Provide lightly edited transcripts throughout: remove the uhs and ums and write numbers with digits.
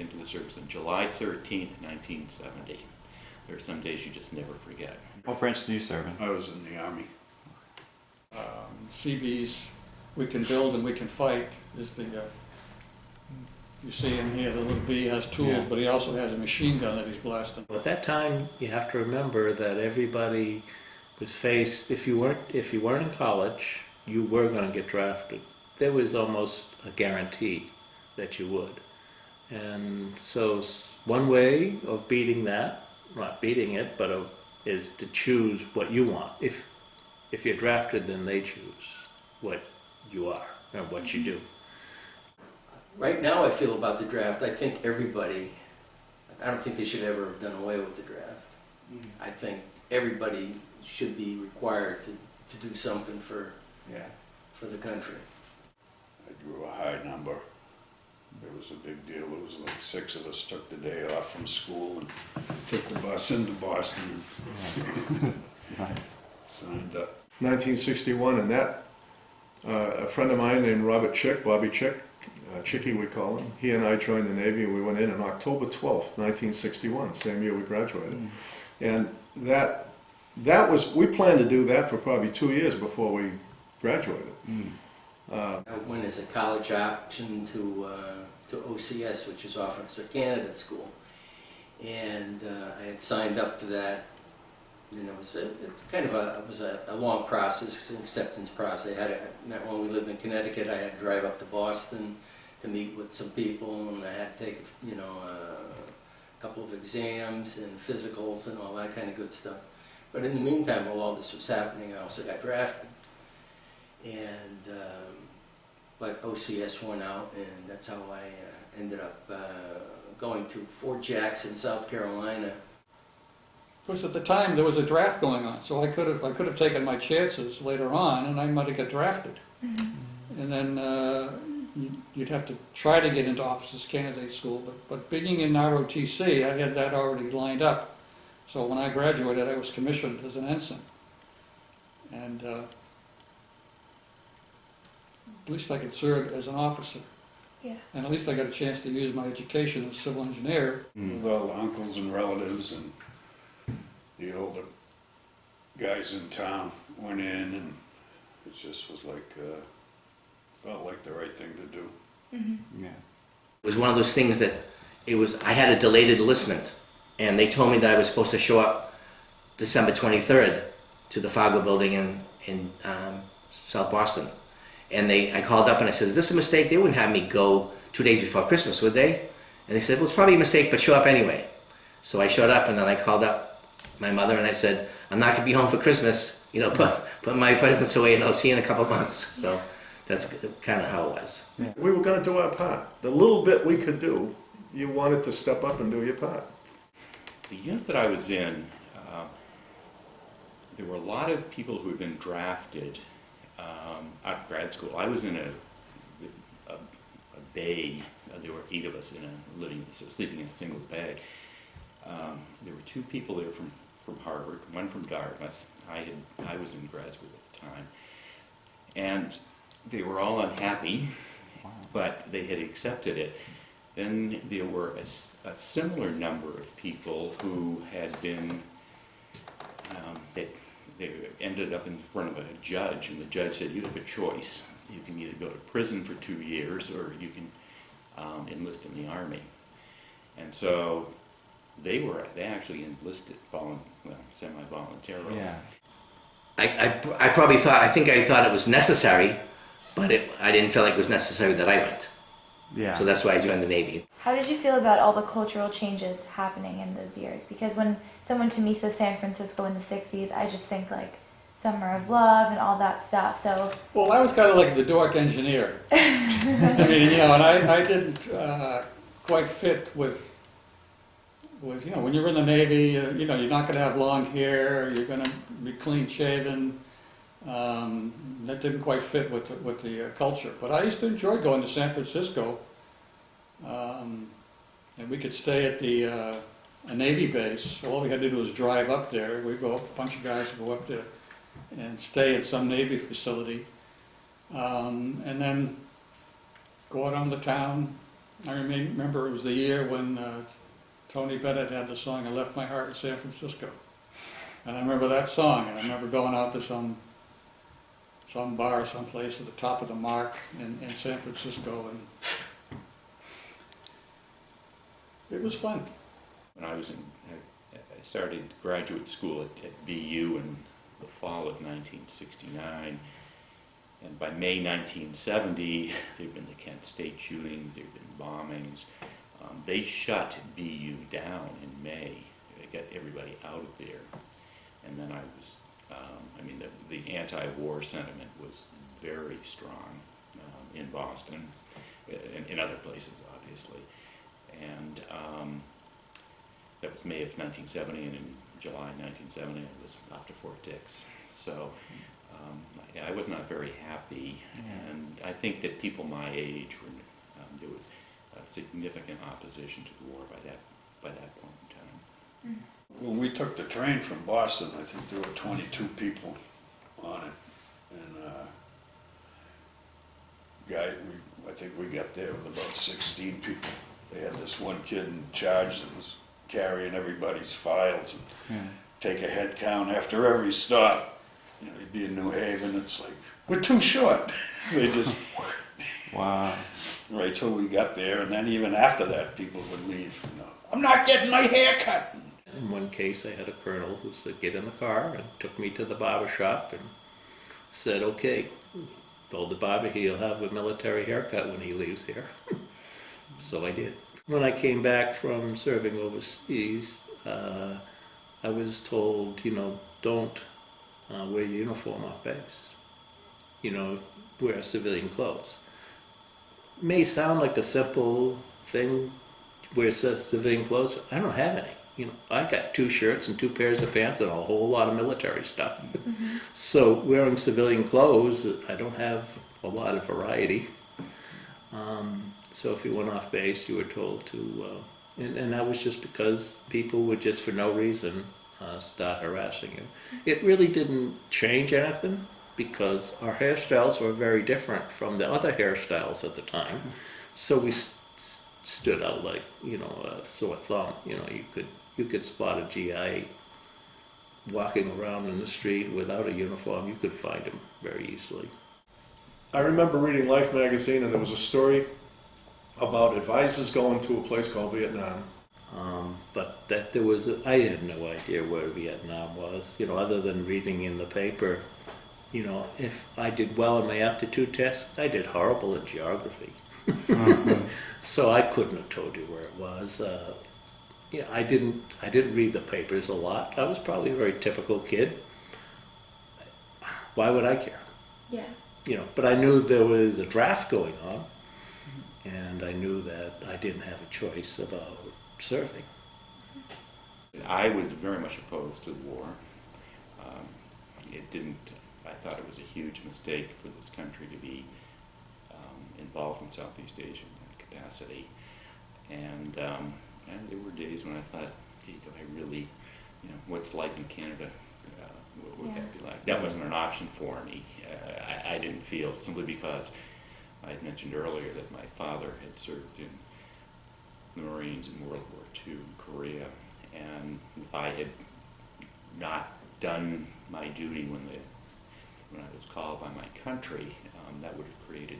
into the service on July 13th, 1970. There are some days you just never forget. What branch did you serve in? I was in the Army. CB's "We Can Build and We Can Fight" is the, you see in here, the little B has tools, Yeah. but he also has a machine gun that he's blasting. Well, at that time, you have to remember that everybody was faced, if you weren't in college, you were going to get drafted. There was almost a guarantee that you would. And so one way of beating that, not beating it, but is to choose what you want. If you're drafted, then they choose what you are or what you do. Right now I feel about the draft, I think everybody, I don't think they should ever have done away with the draft. I think everybody should be required to do something for the country. I drew a high number. It was a big deal. It was like 6 of us took the day off from school and took the bus into Boston and Nice. signed up. 1961, and that, a friend of mine named Robert Chick, Bobby Chick, Chicky we call him, he and I joined the Navy, and we went in on October 12th, 1961, same year we graduated. And that was, we planned to do that for probably 2 years before we graduated. I went as a college option to OCS, which is Officer Candidate School. And I had signed up for that. And it was a long process, acceptance process. When we lived in Connecticut, I had to drive up to Boston to meet with some people, and I had to take, a couple of exams and physicals and all that kind of good stuff. But in the meantime, while all this was happening, I also got drafted. And but OCS won out, and that's how I ended up going to Fort Jackson, South Carolina. Of course, at the time there was a draft going on, so I could have taken my chances later on, and I might have got drafted. And then you'd have to try to get into Officers Candidate School, but being in ROTC, I had that already lined up. So when I graduated, I was commissioned as an ensign, and at least I could serve as an officer. Yeah. And at least I got a chance to use my education as a civil engineer. With all the uncles and relatives and the older guys in town went in, and it just was like, felt like the right thing to do. Yeah. It was one of those things that I had a delayed enlistment, and they told me that I was supposed to show up December 23rd to the Fargo building in South Boston. And I called up and I said, is this a mistake? They wouldn't have me go 2 days before Christmas, would they? And they said, well, it's probably a mistake, but show up anyway. So I showed up, and then I called up my mother and I said, I'm not going to be home for Christmas. Put my presents away, and I'll see you in a couple of months. So that's kind of how it was. Yeah. We were going to do our part. The little bit we could do, you wanted to step up and do your part. The unit that I was in, there were a lot of people who had been drafted out of grad school. I was in a bay. There were 8 of us sleeping in a single bag. There were 2 people there from Harvard, one from Dartmouth. I was in grad school at the time, and they were all unhappy, but they had accepted it. Then there were a similar number of people who had been they ended up in front of a judge, and the judge said, you have a choice. You can either go to prison for 2 years, or you can enlist in the Army. And so they actually enlisted semi-voluntarily. Yeah. I think I thought it was necessary, but I didn't feel like it was necessary that I went. Yeah. So that's why I joined the Navy. How did you feel about all the cultural changes happening in those years? Because when someone to me says San Francisco in the 60s, I just think like Summer of Love and all that stuff. So. Well, I was kind of like the dork engineer. I mean, and I didn't quite fit with, when you're in the Navy, you're not going to have long hair, you're going to be clean shaven. That didn't quite fit with the culture. But I used to enjoy going to San Francisco, and we could stay at a Navy base. All we had to do was drive up there. We'd go, a bunch of guys would go up there and stay at some Navy facility, and then go out on the town, I remember it was the year when Tony Bennett had the song "I Left My Heart in San Francisco," and I remember that song, and I remember going out to some bar someplace at the top of the Mark in San Francisco, and it was fun. When I started graduate school at BU in the fall of 1969, and by May 1970, there'd been the Kent State shootings, there'd been bombings. They shut BU down in May. They got everybody out of there. And then I was, the anti-war sentiment was very strong in Boston, and in other places, obviously. And that was May of 1970, and in July 1970, I was off to Fort Dix. So I was not very happy, and I think that people my age were, there was a significant opposition to the war by that point in time. When we took the train from Boston, I think there were 22 people on it, and I think we got there with about 16 people. They had this one kid in charge that was carrying everybody's files and take a head count after every stop. You know, he'd be in New Haven, it's like, we're too short. They just, Wow. right till we got there, and then even after that, people would leave. You know, I'm not getting my hair cut. In one case, I had a colonel who said, get in the car, and took me to the barber shop and said, okay, told the barber he'll have a military haircut when he leaves here. So I did. When I came back from serving overseas, I was told, don't wear your uniform off base. Wear civilian clothes. May sound like a simple thing, wear civilian clothes. I don't have any. I got 2 shirts and 2 pairs of pants and a whole lot of military stuff. So wearing civilian clothes, I don't have a lot of variety. So if you went off base, you were told to, and that was just because people would just for no reason start harassing you. It really didn't change anything because our hairstyles were very different from the other hairstyles at the time. So we stood out like, a sore thumb. You could spot a GI walking around in the street without a uniform. You could find him very easily. I remember reading Life magazine, and there was a story about advisors going to a place called Vietnam. But that there was, I had no idea where Vietnam was, other than reading in the paper. If I did well in my aptitude test, I did horrible in geography. So I couldn't have told you where it was. I didn't read the papers a lot. I was probably a very typical kid. Why would I care? Yeah. But I knew there was a draft going on, and I knew that I didn't have a choice about serving. I was very much opposed to the war. I thought it was a huge mistake for this country to be involved in Southeast Asia in that capacity. And there were days when I thought, hey, do I really, what's life in Canada? What would that be like? That wasn't an option for me. I didn't feel, simply because I had mentioned earlier that my father had served in the Marines in World War II in Korea, and if I had not done my duty when I was called by my country, that would have created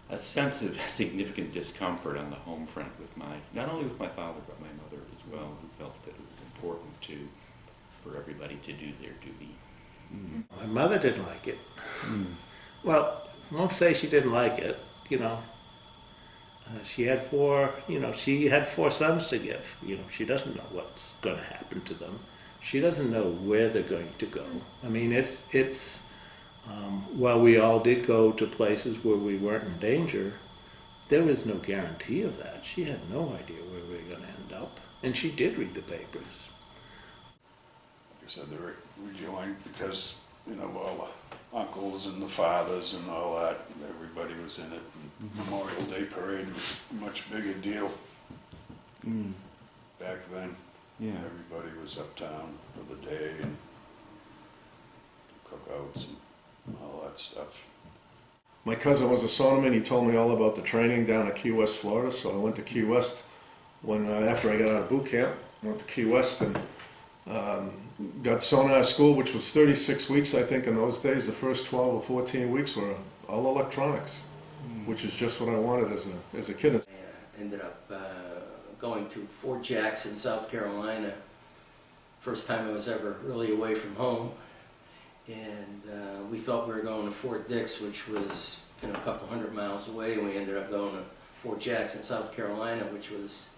a sense of significant discomfort on the home front with not only with my father but my mother as well, who felt that it was important for everybody to do their duty. My mother didn't like it. Well, I won't say she didn't like it. She had 4 sons to give. She doesn't know what's going to happen to them. She doesn't know where they're going to go. I mean, it's while we all did go to places where we weren't in danger, there was no guarantee of that. She had no idea where we were going to end up. And she did read the papers. Like I said, we joined because, all the uncles and the fathers and all that, everybody was in it. And Memorial Day Parade was a much bigger deal back then. Yeah. Everybody was uptown for the day and cookouts and all that stuff. My cousin was a sonoman. He told me all about the training down at Key West, Florida. So I went to Key West after I got out of boot camp. Went to Key West and got sonar school, which was 36 weeks, I think, in those days. The first 12 or 14 weeks were all electronics, which is just what I wanted as a kid. I ended up going to Fort Jackson, South Carolina. First time I was ever really away from home. And we thought we were going to Fort Dix, which was a couple hundred miles away, and we ended up going to Fort Jackson, South Carolina, which was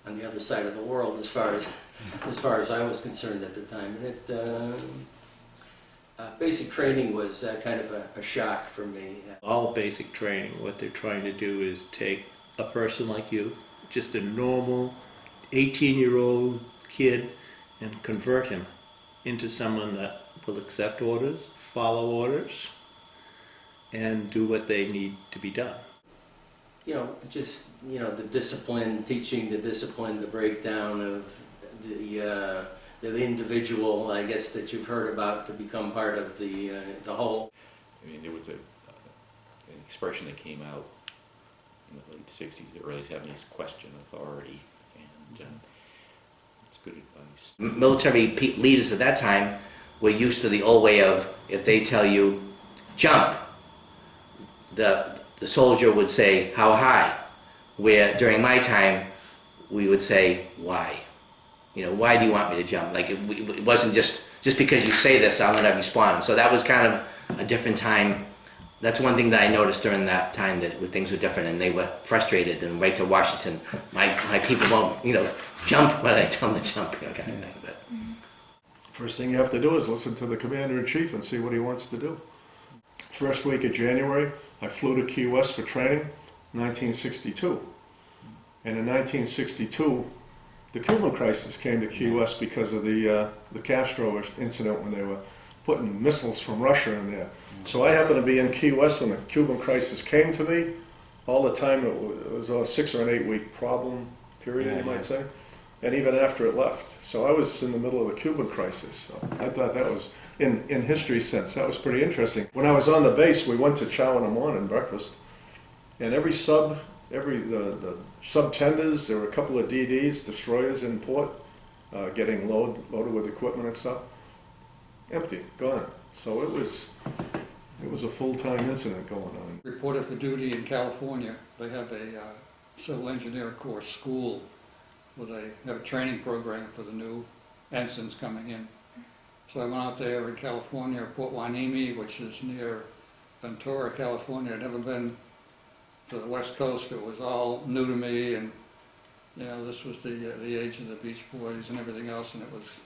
on the other side of the world as far as I was concerned at the time. And basic training was kind of a shock for me. All basic training, what they're trying to do is take a person like you, just a normal 18-year-old kid, and convert him into someone that will accept orders, follow orders, and do what they need to be done. The discipline, teaching the discipline, the breakdown of the individual, I guess, that you've heard about to become part of the whole. I mean, there was an expression that came out in the late 60s, early 70s, question authority, and it's good advice. Military leaders at that time were used to the old way of, if they tell you, jump, the soldier would say, how high? Where during my time, we would say, why? Why do you want me to jump? Like, it wasn't just because you say this, I'm going to respond. So that was kind of a different time. That's one thing that I noticed during that time, that things were different and they were frustrated. And right to Washington, my people won't, jump when I tell them to jump, kind of thing. But First thing you have to do is listen to the commander-in-chief and see what he wants to do. First week of January, I flew to Key West for training, 1962. And in 1962, the Cuban crisis came to Key West because of the Castro incident when they were putting missiles from Russia in there. So I happened to be in Key West when the Cuban crisis came to me. All the time it was a 6 or an 8 week problem period, you might say. And even after it left. So I was in the middle of the Cuban crisis. So I thought that was, in history sense, that was pretty interesting. When I was on the base, we went to chow in the morning, breakfast. And every sub, the sub-tenders, there were a couple of DDs, destroyers in port, getting loaded with equipment and stuff. Empty, gone. So it was a full-time incident going on. Reported for duty in California. They have a civil engineer course school where they have a training program for the new ensigns coming in. So I went out there in California, Port Hueneme, which is near Ventura, California. I'd never been to the West Coast. It was all new to me, and this was the age of the Beach Boys and everything else, and it was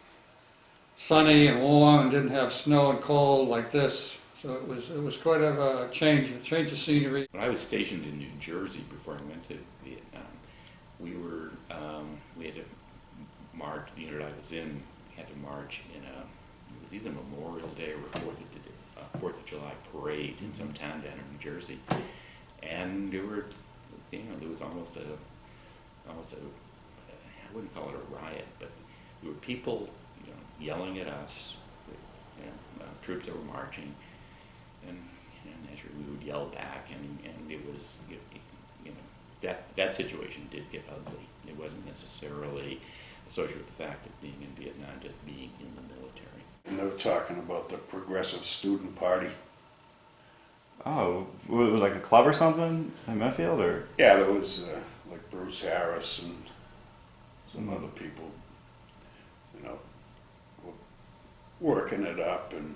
sunny and warm and didn't have snow and cold like this. So it was quite a change of scenery. When I was stationed in New Jersey before I went to Vietnam, we had to march. The unit I was in had to march in it was either Memorial Day or 4th of July parade in some town down in New Jersey, and there were, there was almost a I wouldn't call it a riot, but there were people, yelling at us, troops that were marching, and naturally we would yell back, and it was, that situation did get ugly. It wasn't necessarily associated with the fact of being in Vietnam, just being in the military. And they were talking about the Progressive Student Party. Oh, was it like a club or something in Medfield, or? Yeah, there was like Bruce Harris and some other people, working it up, and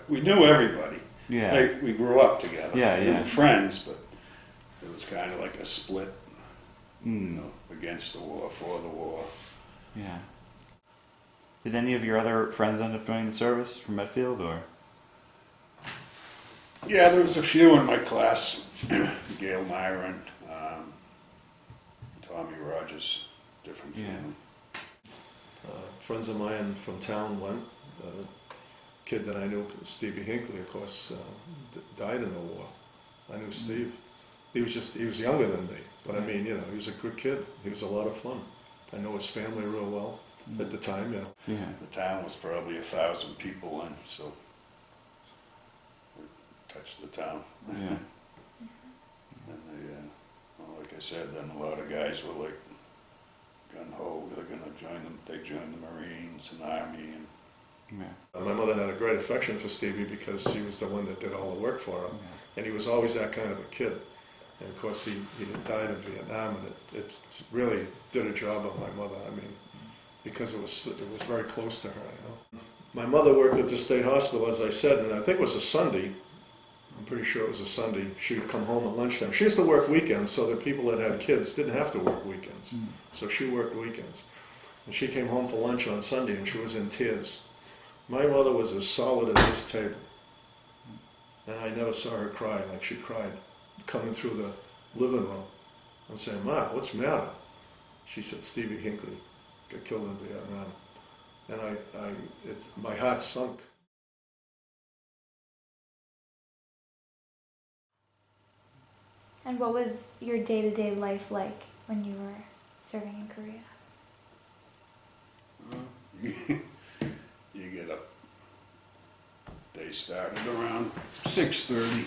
we knew everybody. Yeah. Like, we grew up together. Yeah, We were friends, but it was kind of like a split, against the war, for the war. Yeah. Did any of your other friends end up joining the service from Medfield, or? Yeah, there was a few in my class. Gail Myron, Tommy Rogers, different family. Friends of mine from town went. Kid that I knew, Stevie Hinckley, of course, died in the war. I knew Steve. He was younger than me, but I mean, he was a good kid. He was a lot of fun. I know his family real well. at the time, you know. Yeah. The town was probably 1,000 people in, so we touched the town. Yeah. And they, well, like I said, then a lot of guys were like gung-ho, they're gonna join them, they joined the Marines and Army, and Yeah. My mother had a great affection for Stevie because she was the one that did all the work for him. And he was always that kind of a kid. And of course, he had died in Vietnam, and it really did a job on my mother. I mean, because it was very close to her, you know. My mother worked at the state hospital, as I said, and I think it was a Sunday. I'm pretty sure it was a Sunday. She would come home at lunchtime. She used to work weekends so that people that had kids didn't have to work weekends. So she worked weekends. And she came home for lunch on Sunday, and she was in tears. My mother was as solid as this table. And I never saw her cry like she cried coming through the living room. I'm saying, Ma, what's the matter? She said, Stevie Hinckley got killed in Vietnam. And my heart sunk. And what was your day-to-day life like when you were serving in Korea? you get up. They started around 6:30.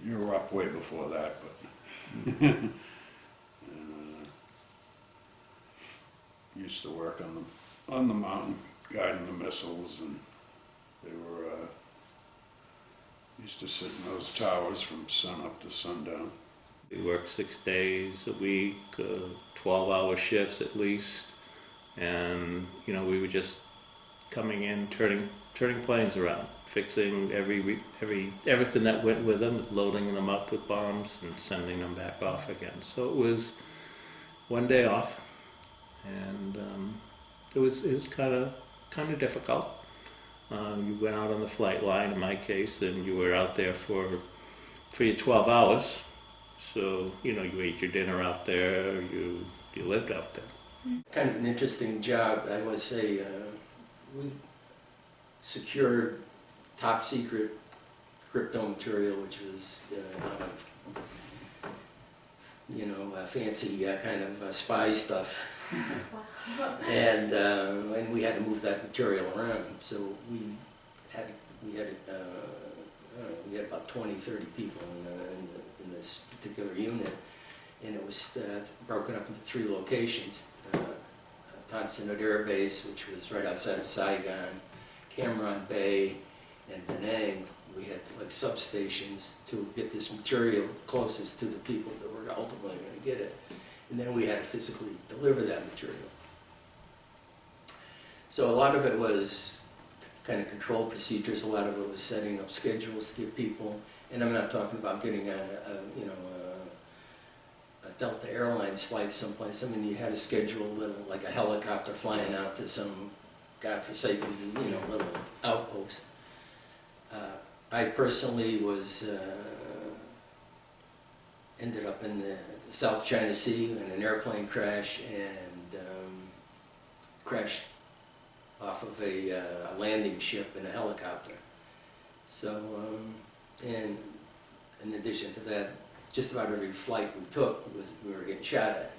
You were up way before that, but and, used to work on the mountain, guiding the missiles, and they were used to sit in those towers from sun up to sundown. We worked 6 days a week, 12-hour shifts at least, and you know we were just coming in, turning planes around, fixing everything that went with them, loading them up with bombs and sending them back off again. So it was one day off, and it was kind of difficult. You went out on the flight line in my case, and you were out there for your 12 hours. So you know you ate your dinner out there, you lived out there. Kind of an interesting job, I would say. We secured top secret crypto material, which was fancy kind of spy stuff. And we had to move that material around. So we had about 20, 30 people in this particular unit, and it was broken up into 3 locations. Centore Air Base, which was right outside of Saigon, Cam Ranh Bay, and Da Nang. We had like substations to get this material closest to the people that were ultimately going to get it. And then we had to physically deliver that material. So a lot of it was kind of control procedures, a lot of it was setting up schedules to get people, and I'm not talking about getting on a Delta Airlines flight someplace. I mean, you had to schedule like a helicopter flying out to some godforsaken, little outpost. I personally ended up in the South China Sea in an airplane crash and crashed off of a landing ship in a helicopter. So, and in addition to that, just about every flight we took we were getting shot at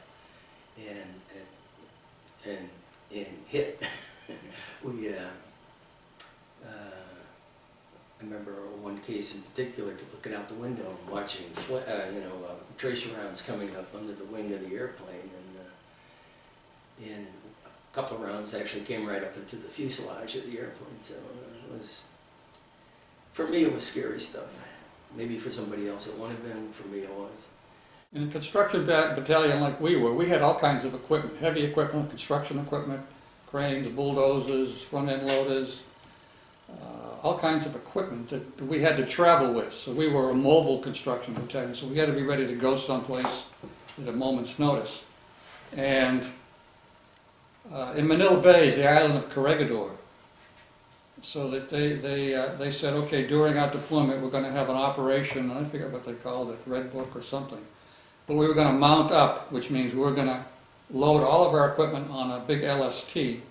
and hit. I remember one case in particular, looking out the window and watching tracer rounds coming up under the wing of the airplane, and a couple of rounds actually came right up into the fuselage of the airplane. So it was, for me, it was scary stuff. Maybe for somebody else it wouldn't have been. For me, it was. In a construction battalion like we were, we had all kinds of equipment, heavy equipment, construction equipment, cranes, bulldozers, front-end loaders, all kinds of equipment that we had to travel with. So we were a mobile construction battalion, so we had to be ready to go someplace at a moment's notice. And in Manila Bay is the island of Corregidor. So that they said, okay, during our deployment we're going to have an operation, I forget what they called it, Red Book or something. But we were going to mount up, which means we were going to load all of our equipment on a big LST,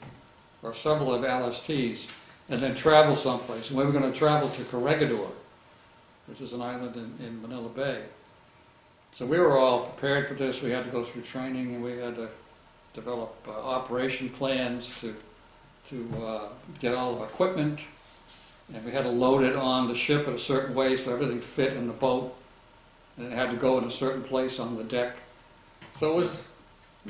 or several of LSTs, and then travel someplace. And we were going to travel to Corregidor, which is an island in Manila Bay. So we were all prepared for this. We had to go through training, and we had to develop operation plans to get all of our equipment, and we had to load it on the ship in a certain way so everything fit in the boat, and it had to go in a certain place on the deck. So it was,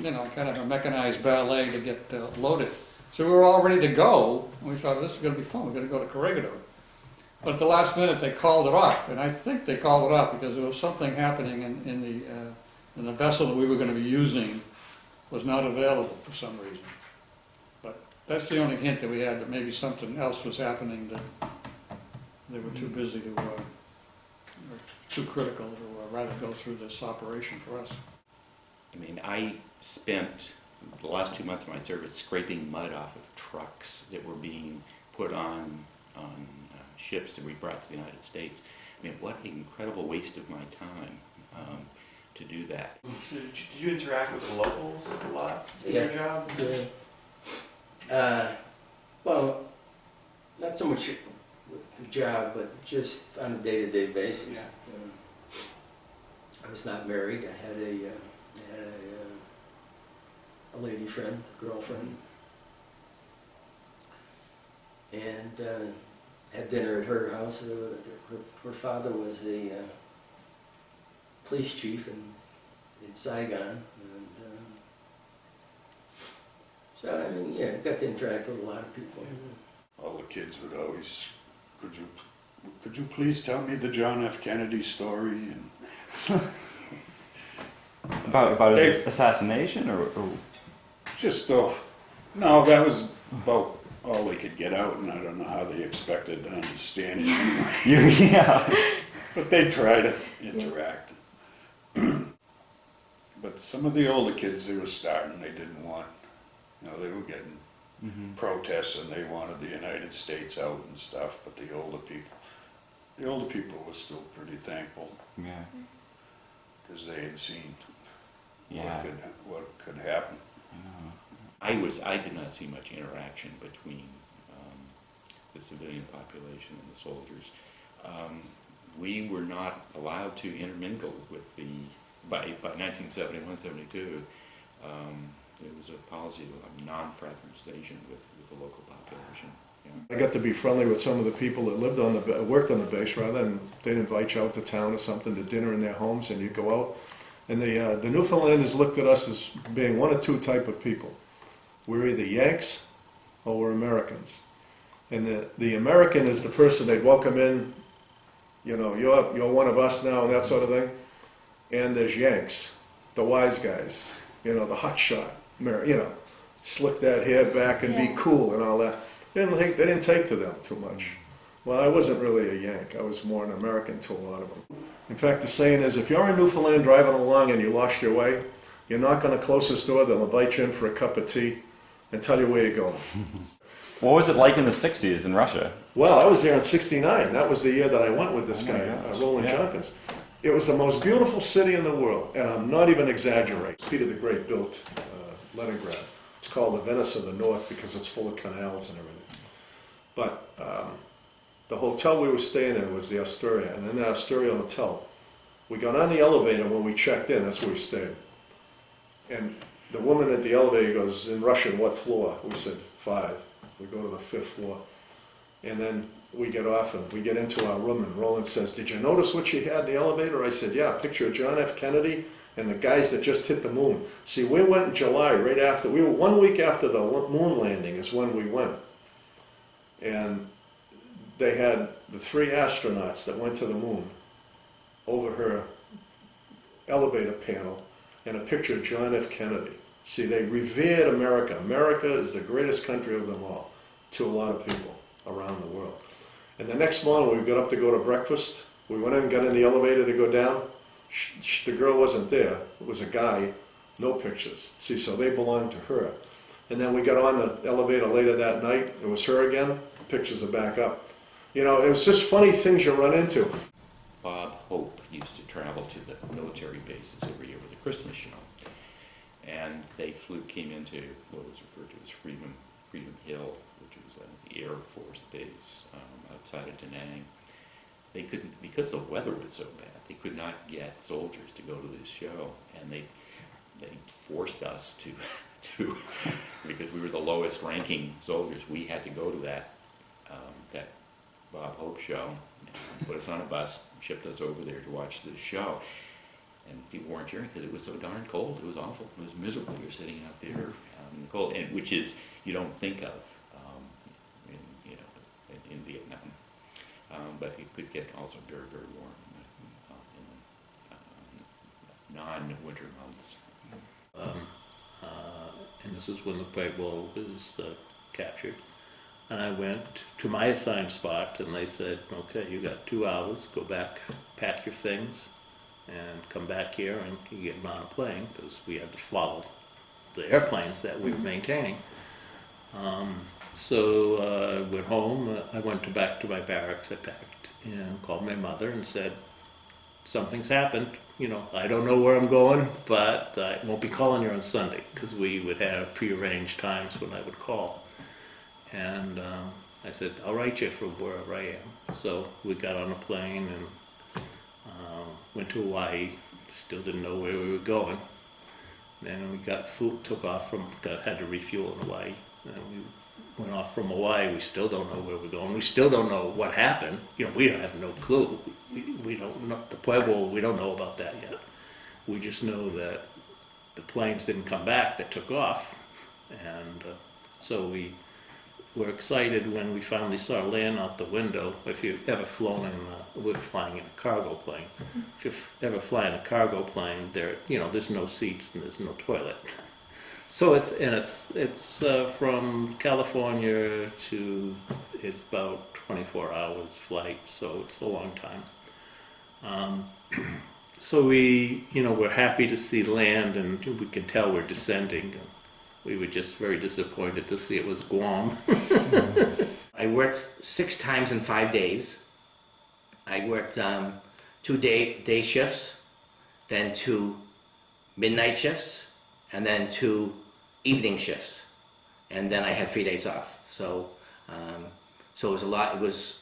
kind of a mechanized ballet to get loaded. So we were all ready to go, and we thought, this is going to be fun, we're going to go to Corregidor. But at the last minute, they called it off, and I think they called it off because there was something happening in the vessel that we were going to be using was not available for some reason. But that's the only hint that we had that maybe something else was happening that they were too busy to, or too critical to rather go through this operation for us. I mean, I spent the last 2 months of my service scraping mud off of trucks that were being put on ships that we brought to the United States. I mean, what an incredible waste of my time to do that. So did you interact with the locals a lot in Yeah. your job? Yeah. Well, not so much with the job, but just on a day-to-day basis. Yeah. I was not married. I had a lady friend, girlfriend, and had dinner at her house. Her father was a police chief in Saigon, and so I mean, yeah, got to interact with a lot of people. All the kids would always, could you please tell me the John F. Kennedy story? And About They- his assassination or just, no, that was about all they could get out, and I don't know how they expected to understand it anyway. yeah. But they try to interact. But some of the older kids, they were starting, they didn't want, they were getting protests and they wanted the United States out and stuff, but the older people were still pretty thankful Yeah. because they had seen Yeah. what could happen. I did not see much interaction between the civilian population and the soldiers. We were not allowed to intermingle with by 1971, 72, there was a policy of non-fraternization with the local population. Yeah. I got to be friendly with some of the people that worked on the base, rather, and they'd invite you out to town or something to dinner in their homes, and you go out. And the Newfoundlanders looked at us as being one or two type of people. We're either Yanks or we're Americans. And the American is the person they'd welcome in, you're one of us now and that sort of thing. And there's Yanks, the wise guys, the hotshot, slick that hair back and be cool and all that. They didn't take to them too much. Well, I wasn't really a Yank. I was more an American to a lot of them. In fact, the saying is, if you're in Newfoundland driving along and you lost your way, you knock on the closest door, they'll invite you in for a cup of tea and tell you where you're going. What was it like in the 60s in Russia? Well, I was there in '69. That was the year that I went with this guy, Roland Jenkins. It was the most beautiful city in the world, and I'm not even exaggerating. Peter the Great built Leningrad. It's called the Venice of the North because it's full of canals and everything. But the hotel we were staying in was the Astoria, and in the Astoria Hotel, we got on the elevator when we checked in. That's where we stayed. And the woman at the elevator goes, in Russian, what floor? We said 5. We go to the 5th floor. And then we get off and we get into our room, and Roland says, did you notice what she had in the elevator? I said, yeah, a picture of John F. Kennedy and the guys that just hit the moon. See, we went in July, right after, we were 1 week after the moon landing is when we went. And they had the 3 astronauts that went to the moon over her elevator panel and a picture of John F. Kennedy. See, they revered America. America is the greatest country of them all to a lot of people around the world. And the next morning when we got up to go to breakfast, we went in and got in the elevator to go down. The girl wasn't there. It was a guy, no pictures. See, so they belonged to her. And then we got on the elevator later that night. It was her again. The pictures are back up. It was just funny things you run into. Bob Hope used to travel to the military bases every year with a Christmas show. And they came into what was referred to as Freedom Hill, which was an Air Force base outside of Da Nang. They couldn't, because the weather was so bad, they could not get soldiers to go to this show, and they forced us to to, because we were the lowest ranking soldiers. We had to go to that Bob Hope show, put us on a bus, shipped us over there to watch this show. And people weren't cheering because it was so darn cold. It was awful. It was miserable. You're sitting out there in the cold, and which is you don't think of in Vietnam. But it could get also very, very warm in non-winter months. And this is when the Pueblo was captured. And I went to my assigned spot, and they said, okay, you got 2 hours, go back, pack your things, and come back here, and you get on a plane, because we had to follow the airplanes that we were maintaining. So I went home, I went back to my barracks, I packed, and called my mother and said, something's happened, I don't know where I'm going, but I won't be calling you on Sunday, because we would have prearranged times when I would call. And I said, I'll write you from wherever I am. So we got on a plane and went to Hawaii, still didn't know where we were going. Then we took off had to refuel in Hawaii. And we went off from Hawaii, we still don't know where we're going. We still don't know what happened. We have no clue. We don't know, the Pueblo, we don't know about that yet. We just know that the planes didn't come back, that took off. And so we were excited when we finally saw land out the window. If you've ever flown we were flying in a cargo plane. If you've ever fly in a cargo plane, there's no seats and there's no toilet. So it's from California to, it's about 24 hours flight, so it's a long time. So we're happy to see land, and we can tell we're descending. We were just very disappointed to see it was Guam. I worked 6 times in 5 days. I worked 2 day shifts, then 2 midnight shifts, and then 2 evening shifts, and then I had 3 days off. So it was a lot. It was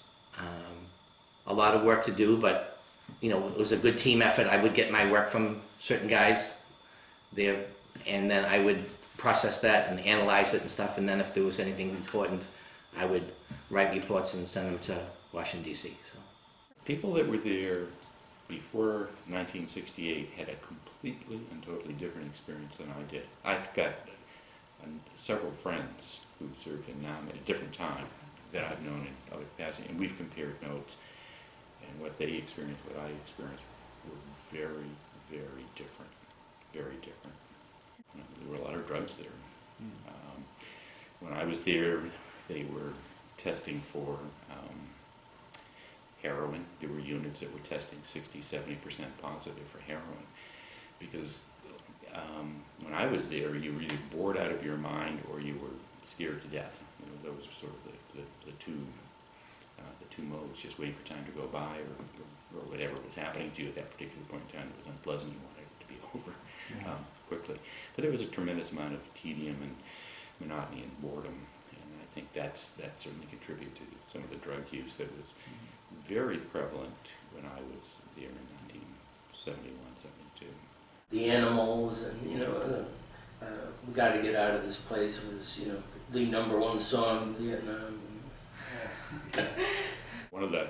a lot of work to do, but it was a good team effort. I would get my work from certain guys there, and then I would process that and analyze it and stuff, and then if there was anything important, I would write reports and send them to Washington, D.C. So People that were there before 1968 had a completely and totally different experience than I did. I've got several friends who served in Nam at a different time that I've known in other capacities, and we've compared notes, and what they experienced, what I experienced, were very, very different. Very different. There were a lot of drugs there. When I was there, they were testing for heroin. There were units that were testing 60-70% positive for heroin, because when I was there, you were either bored out of your mind or you were scared to death. Those were sort of the two modes, just waiting for time to go by, or whatever was happening to you at that particular point in time that was unpleasant. You wanted it to be over quickly. But there was a tremendous amount of tedium and monotony and boredom, and I think that certainly contributed to some of the drug use that was very prevalent when I was there in 1971, 72. The animals, and we got to get out of this place was the #1 song in Vietnam. One of the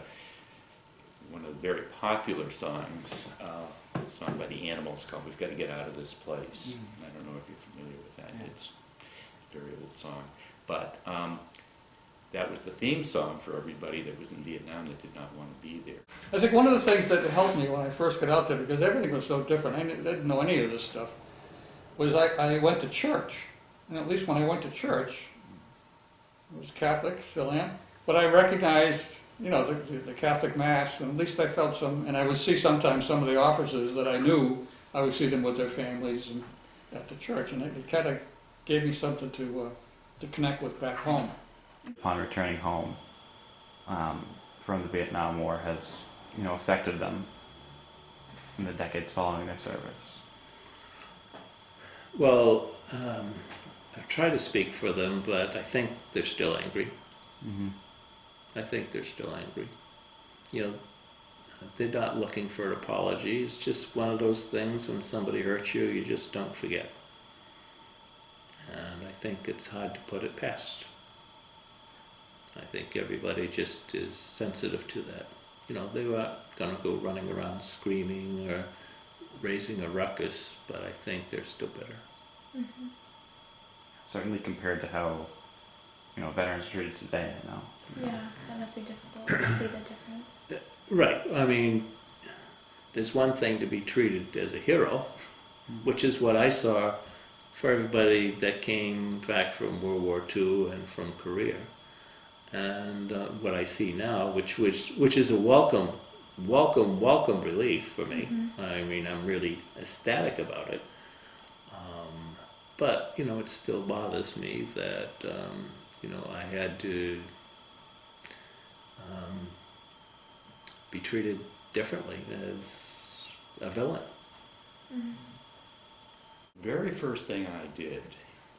very popular songs, a song by the Animals called "We've Got to Get Out of This Place." I don't know if you're familiar with that. It's a very old song, but that was the theme song for everybody that was in Vietnam that did not want to be there. I think one of the things that helped me when I first got out there, because everything was so different, I didn't know any of this stuff, was I went to church. And at least when I went to church, I was Catholic, still am, but I recognized, the Catholic Mass, and at least I felt and I would see sometimes some of the officers that I knew, I would see them with their families and at the church, and it kind of gave me something to connect with back home. Upon returning home from the Vietnam War has, affected them in the decades following their service? Well, I've tried to speak for them, but I think they're still angry. Mm-hmm. I think they're still angry. They're not looking for an apology. It's just one of those things when somebody hurts you, you just don't forget. And I think it's hard to put it past. I think everybody just is sensitive to that. You know, they were going to go running around screaming or raising a ruckus, but I think they're still better. Mm-hmm. Certainly compared to how, veterans are treated today, Yeah, that must be difficult to see the difference. Right. I mean, there's one thing to be treated as a hero, which is what I saw for everybody that came back from World War II and from Korea. And what I see now, which is a welcome relief for me. Mm-hmm. I mean, I'm really ecstatic about it. But, it still bothers me that, I had to be treated differently as a villain. Mm-hmm. Very first thing I did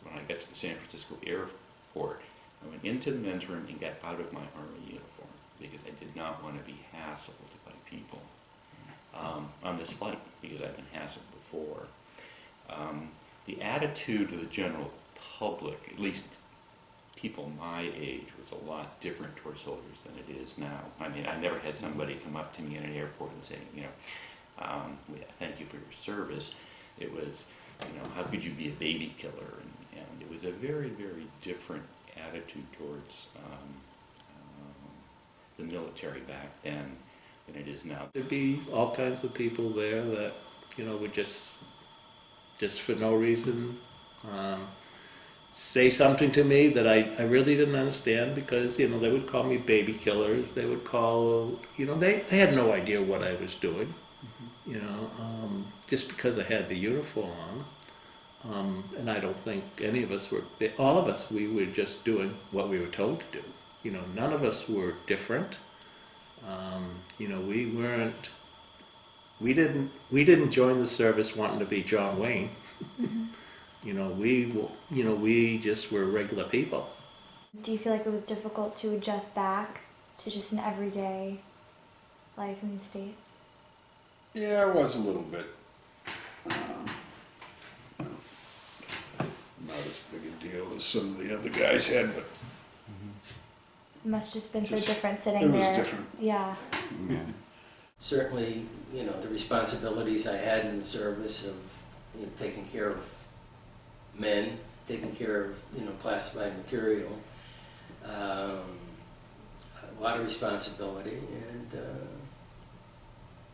when I got to the San Francisco airport, I went into the men's room and got out of my Army uniform because I did not want to be hassled by people on this flight because I've been hassled before. The attitude of the general public, at least people my age, was a lot different towards soldiers than it is now. I mean, I never had somebody come up to me in an airport and say, thank you for your service. It was, how could you be a baby killer? And it was a very, very different attitude towards the military back then than it is now. There'd be all kinds of people there that, would just for no reason say something to me that I really didn't understand because, they would call me baby killers. They would call, they had no idea what I was doing, just because I had the uniform on. And I don't think any of us all of us, we were just doing what we were told to do. None of us were different. We didn't join the service wanting to be John Wayne. Mm-hmm. We just were regular people. Do you feel like it was difficult to adjust back to just an everyday life in the States? Yeah, it was a little bit. Not as big a deal as some of the other guys had, but It must have just been so Just- different sitting it was there. different. Yeah. Certainly, the responsibilities I had in the service of taking care of men, taking care of classified material, a lot of responsibility, and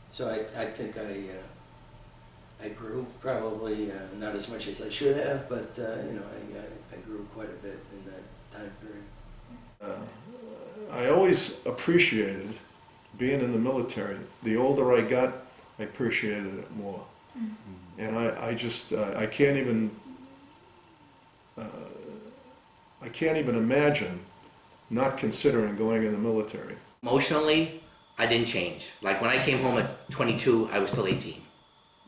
so I think I grew probably not as much as I should have, but I grew quite a bit in that time period. I always appreciated being in the military. The older I got, I appreciated it more. Mm-hmm. And I just, I can't even imagine not considering going in the military. Emotionally, I didn't change. Like when I came home at 22, I was still 18,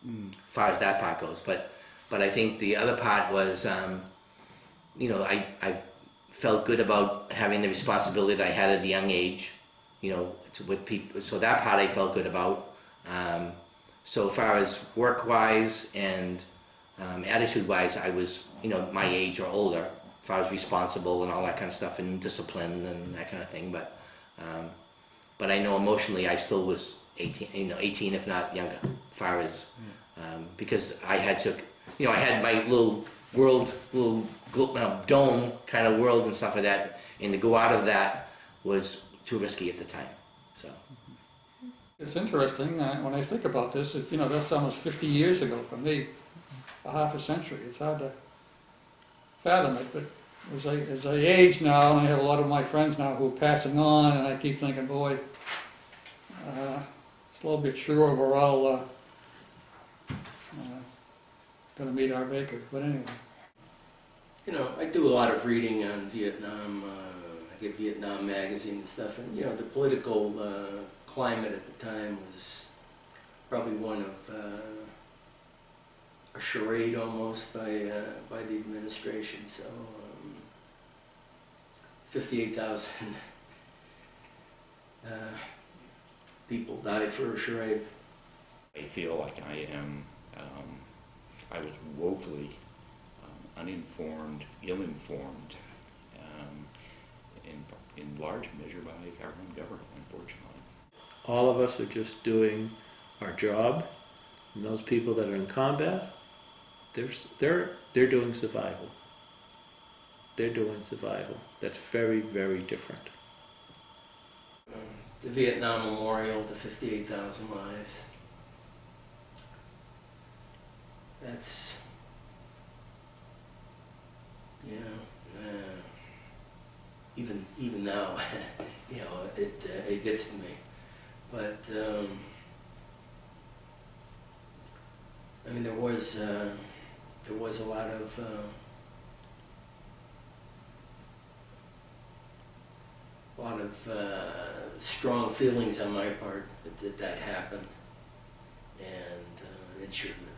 as far as that part goes. But I think the other part was, I felt good about having the responsibility that I had at a young age, with people. So that part I felt good about. So far as work-wise and attitude-wise, I was, my age or older, as far as responsible and all that kind of stuff and discipline and that kind of thing. But I know emotionally I still was 18, 18 if not younger, as far as, because I had to, I had my little world, dome kind of world and stuff like that, and to go out of that was too risky at the time, so. It's interesting, when I think about this, that's almost 50 years ago for me, a half a century. It's hard to fathom it, but as I age now, and I have a lot of my friends now who are passing on, and I keep thinking, boy, slowly but sure we're all going to meet our maker. But anyway. I do a lot of reading on Vietnam. I get Vietnam magazine and stuff, and the political climate at the time was probably one of a charade almost by the administration. So 58,000 people died for a charade. I feel like I was woefully uninformed, ill-informed, in large measure by our own government, unfortunately. All of us are just doing our job, and those people that are in combat, they're doing survival. They're doing survival. That's very, very different. The Vietnam Memorial, the 58,000 lives. That's, you know, even now, you know, it gets to me. But I mean, there was a lot of strong feelings on my part that happened, and it shouldn't have.